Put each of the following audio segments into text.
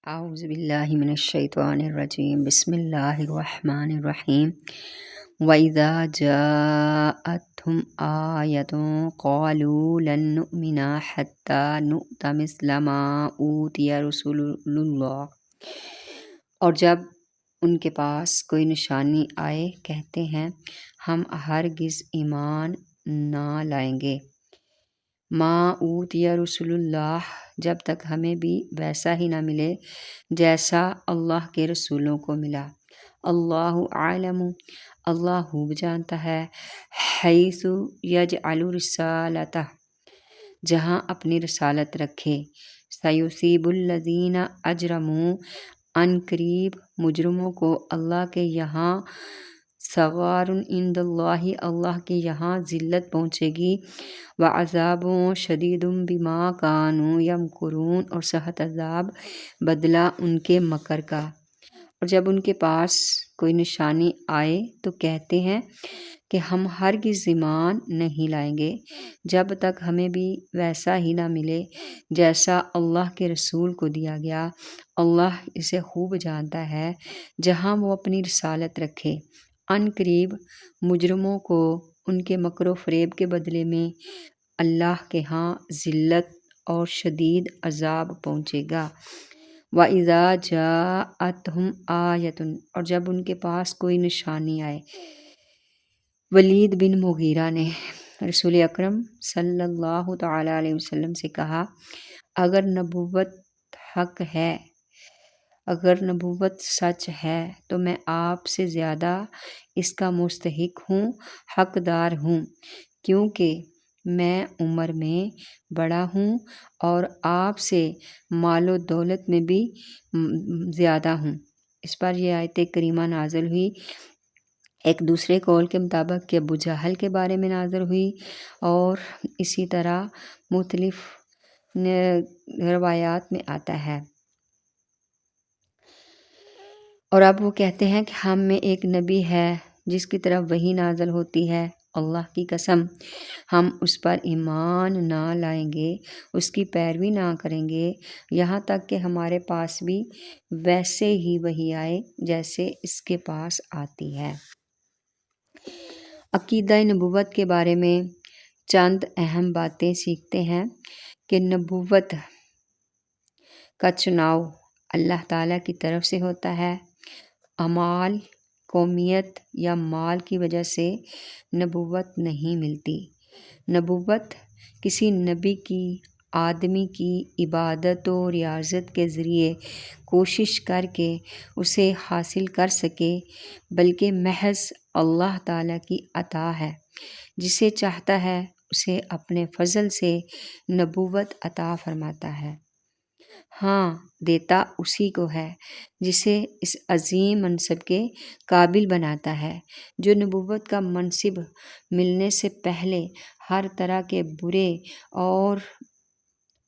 اعوذ باللہ من الشیطان الرجیم بسم اللہ الرحمن الرحیم وَإِذَا جَاءَتْهُمْ آیَةٌ قَالُوا لَن نُؤْمِنَ حَتَّى نُؤْتَ مِثْلَ مَا أُوتِیَ رُسُلُ اللَّهِ، اور جب ان کے پاس کوئی نشانی آئے کہتے ہیں ہم ہرگز ایمان نہ لائیں گے ما اوتیَ رسول اللہ، جب تک ہمیں بھی ویسا ہی نہ ملے جیسا اللہ کے رسولوں کو ملا۔ اللہ عالم، اللہ خوب جانتا ہے، حیث یجعل رسالتہ، جہاں اپنی رسالت رکھے، سیصیب الذین اجرموا، ان قریب مجرموں کو اللہ کے یہاں صغار عند اللہ، اللہ کے یہاں ذلت پہنچے گی، وعذاب شدید بما کانوا یمکرون، اور سخت عذاب بدلہ ان کے مکر کا۔ اور جب ان کے پاس کوئی نشانی آئے تو کہتے ہیں کہ ہم ہرگز ایمان نہیں لائیں گے جب تک ہمیں بھی ویسا ہی نہ ملے جیسا اللہ کے رسول کو دیا گیا۔ اللہ اسے خوب جانتا ہے، جہاں وہ اپنی رسالت رکھے، ان قریب مجرموں کو ان کے مکر و فریب کے بدلے میں اللہ کے ہاں ذلت اور شدید عذاب پہنچے گا۔ وَإِذَا جَاءَتْهُمْ آیَةٌ، اور جب ان کے پاس کوئی نشانی آئے۔ ولید بن مغیرہ نے رسول اکرم صلی اللہ تعالی علیہ وسلم سے کہا، اگر نبوت حق ہے، اگر نبوت سچ ہے تو میں آپ سے زیادہ اس کا مستحق ہوں، حقدار ہوں، کیونکہ میں عمر میں بڑا ہوں اور آپ سے مال و دولت میں بھی زیادہ ہوں۔ اس پر یہ آیت کریمہ نازل ہوئی۔ ایک دوسرے قول کے مطابق کہ ابو جہل کے بارے میں نازل ہوئی، اور اسی طرح مختلف روایات میں آتا ہے۔ اور اب وہ کہتے ہیں کہ ہم میں ایک نبی ہے جس کی طرف وحی نازل ہوتی ہے، اللہ کی قسم ہم اس پر ایمان نہ لائیں گے، اس کی پیروی نہ کریں گے، یہاں تک کہ ہمارے پاس بھی ویسے ہی وحی آئے جیسے اس کے پاس آتی ہے۔ عقیدہ نبوت کے بارے میں چند اہم باتیں سیکھتے ہیں کہ نبوت کا چناؤ اللہ تعالیٰ کی طرف سے ہوتا ہے۔ اعمال، قومیت یا مال کی وجہ سے نبوت نہیں ملتی۔ نبوت کسی نبی کی آدمی کی عبادت و ریاضت کے ذریعے کوشش کر کے اسے حاصل کر سکے، بلکہ محض اللہ تعالیٰ کی عطا ہے، جسے چاہتا ہے اسے اپنے فضل سے نبوت عطا فرماتا ہے۔ ہاں، دیتا اسی کو ہے جسے اس عظیم منصب کے قابل بناتا ہے، جو نبوت کا منصب ملنے سے پہلے ہر طرح کے برے اور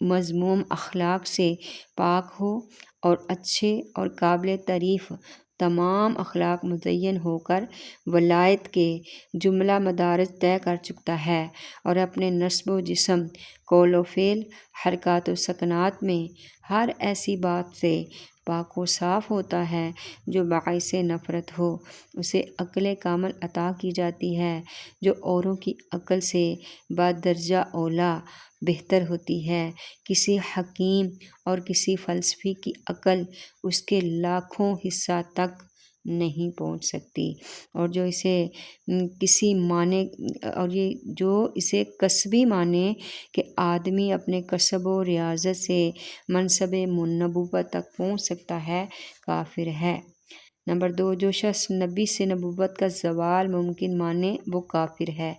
مذموم اخلاق سے پاک ہو، اور اچھے اور قابل تعریف تمام اخلاق مزین ہو کر ولایت کے جملہ مدارج طے کر چکا ہے، اور اپنے نسب و جسم، قول و فعل، حرکات و سکنات میں ہر ایسی بات سے پاک و صاف ہوتا ہے جو باعث نفرت ہو۔ اسے عقل کامل عطا کی جاتی ہے جو اوروں کی عقل سے بدرجہ اولیٰ بہتر ہوتی ہے۔ کسی حکیم اور کسی فلسفی کی عقل اس کے لاکھوں حصہ تک نہیں پہنچ سکتی، اور جو اسے کسبی مانے کہ آدمی اپنے کسب و ریاضت سے منصب نبوت تک پہنچ سکتا ہے، کافر ہے۔ نمبر 2، جو شخص نبی سے نبوت کا زوال ممکن مانے وہ کافر ہے۔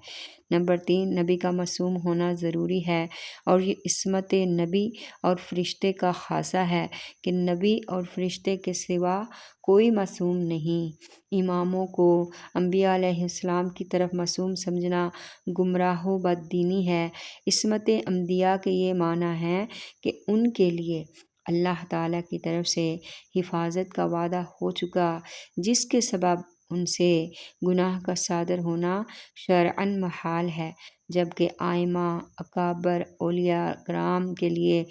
نمبر 3، نبی کا معصوم ہونا ضروری ہے، اور یہ عصمت نبی اور فرشتے کا خاصہ ہے کہ نبی اور فرشتے کے سوا کوئی معصوم نہیں۔ اماموں کو انبیاء علیہ السلام کی طرف معصوم سمجھنا گمراہ و بددینی ہے۔ عصمت انبیاء کے یہ معنی ہے کہ ان کے لیے اللہ تعالیٰ کی طرف سے حفاظت کا وعدہ ہو چکا، جس کے سبب ان سے گناہ کا صادر ہونا شرعاً محال ہے، جبکہ ائمہ، اکابر، اولیاء کرام کے لیے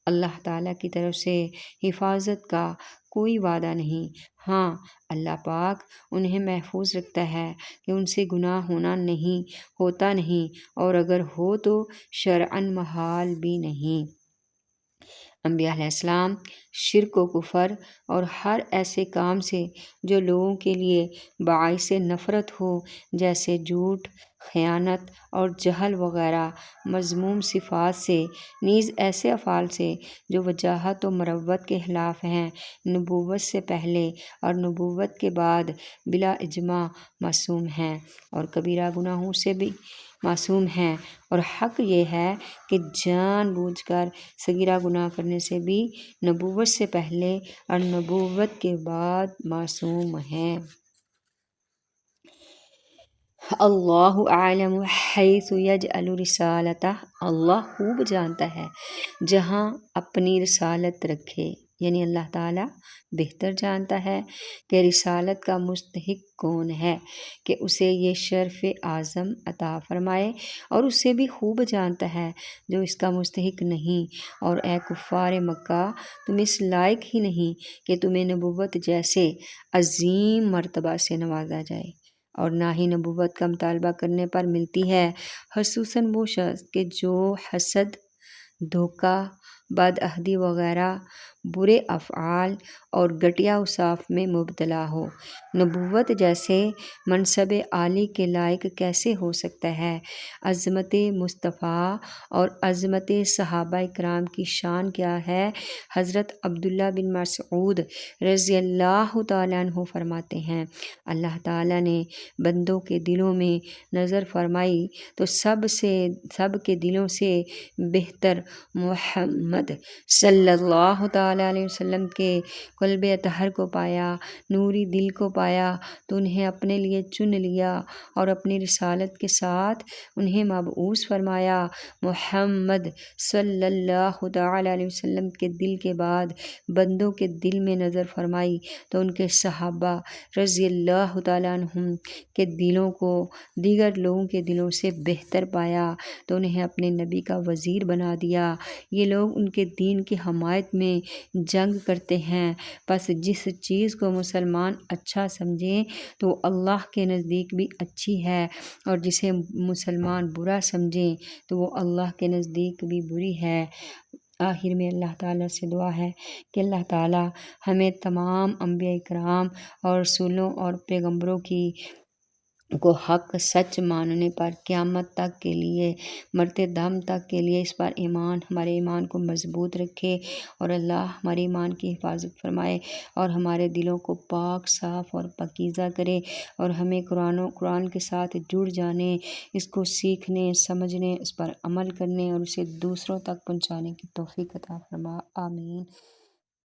اللہ تعالیٰ کی طرف سے حفاظت کا کوئی وعدہ نہیں۔ ہاں، اللہ پاک انہیں محفوظ رکھتا ہے کہ ان سے گناہ ہوتا نہیں، اور اگر ہو تو شرعاً محال بھی نہیں۔ انبیاء علیہ السلام شرک و کفر اور ہر ایسے کام سے جو لوگوں کے لیے باعث نفرت ہو، جیسے جھوٹ، خیانت اور جہل وغیرہ مذموم صفات سے، نیز ایسے افعال سے جو وجاہت و مروت کے خلاف ہیں، نبوت سے پہلے اور نبوت کے بعد بلا اجماع معصوم ہیں، اور کبیرہ گناہوں سے بھی معصوم ہیں، اور حق یہ ہے کہ جان بوجھ کر صغیرہ گناہ کرنے سے بھی نبوت سے پہلے اور نبوت کے بعد معصوم ہیں۔ اللہ اعلم حیث یجعل رسالتہ، اللہ خوب جانتا ہے جہاں اپنی رسالت رکھے، یعنی اللہ تعالیٰ بہتر جانتا ہے کہ رسالت کا مستحق کون ہے کہ اسے یہ شرف اعظم عطا فرمائے، اور اسے بھی خوب جانتا ہے جو اس کا مستحق نہیں۔ اور اے کفار مکہ، تم اس لائق ہی نہیں کہ تمہیں نبوت جیسے عظیم مرتبہ سے نوازا جائے، اور نہ ہی نبوت کا مطالبہ کرنے پر ملتی ہے، خصوصاً وہ شخص کہ جو حسد، دھوکہ، بدعہدی وغیرہ برے افعال اور گھٹیا اوصاف میں مبتلا ہو۔ نبوت جیسے منصب عالی کے لائق کیسے ہو سکتا ہے؟ عظمت مصطفیٰ اور عظمت صحابہ کرام کی شان کیا ہے؟ حضرت عبداللہ بن مسعود رضی اللہ تعالیٰ عنہ فرماتے ہیں، اللہ تعالیٰ نے بندوں کے دلوں میں نظر فرمائی تو سب کے دلوں سے بہتر محمد صلی اللہ تعالیٰ علیہ وسلم کے قلب اطہر کو پایا، نوری دل کو پایا، تو انہیں اپنے لیے چن لیا اور اپنی رسالت کے ساتھ انہیں مبعوث فرمایا۔ محمد صلی اللہ تعالیٰ علیہ وسلم کے دل کے بعد بندوں کے دل میں نظر فرمائی تو ان کے صحابہ رضی اللہ تعالیٰ عنہم کے دلوں کو دیگر لوگوں کے دلوں سے بہتر پایا، تو انہیں اپنے نبی کا وزیر بنا دیا۔ یہ لوگ ان کے دین کی حمایت میں جنگ کرتے ہیں، پس جس چیز کو مسلمان اچھا سمجھیں تو اللہ کے نزدیک بھی اچھی ہے، اور جسے مسلمان برا سمجھیں تو وہ اللہ کے نزدیک بھی بری ہے۔ آخر میں اللہ تعالیٰ سے دعا ہے کہ اللہ تعالیٰ ہمیں تمام انبیاء کرام اور رسولوں اور پیغمبروں کو حق سچ ماننے پر قیامت تک کے لیے، مرتے دم تک کے لیے اس پر ہمارے ایمان کو مضبوط رکھے، اور اللہ ہمارے ایمان کی حفاظت فرمائے اور ہمارے دلوں کو پاک، صاف اور پاکیزہ کرے، اور ہمیں قرآن کے ساتھ جڑ جانے، اس کو سیکھنے، سمجھنے، اس پر عمل کرنے اور اسے دوسروں تک پہنچانے کی توفیق عطا فرما۔ آمین۔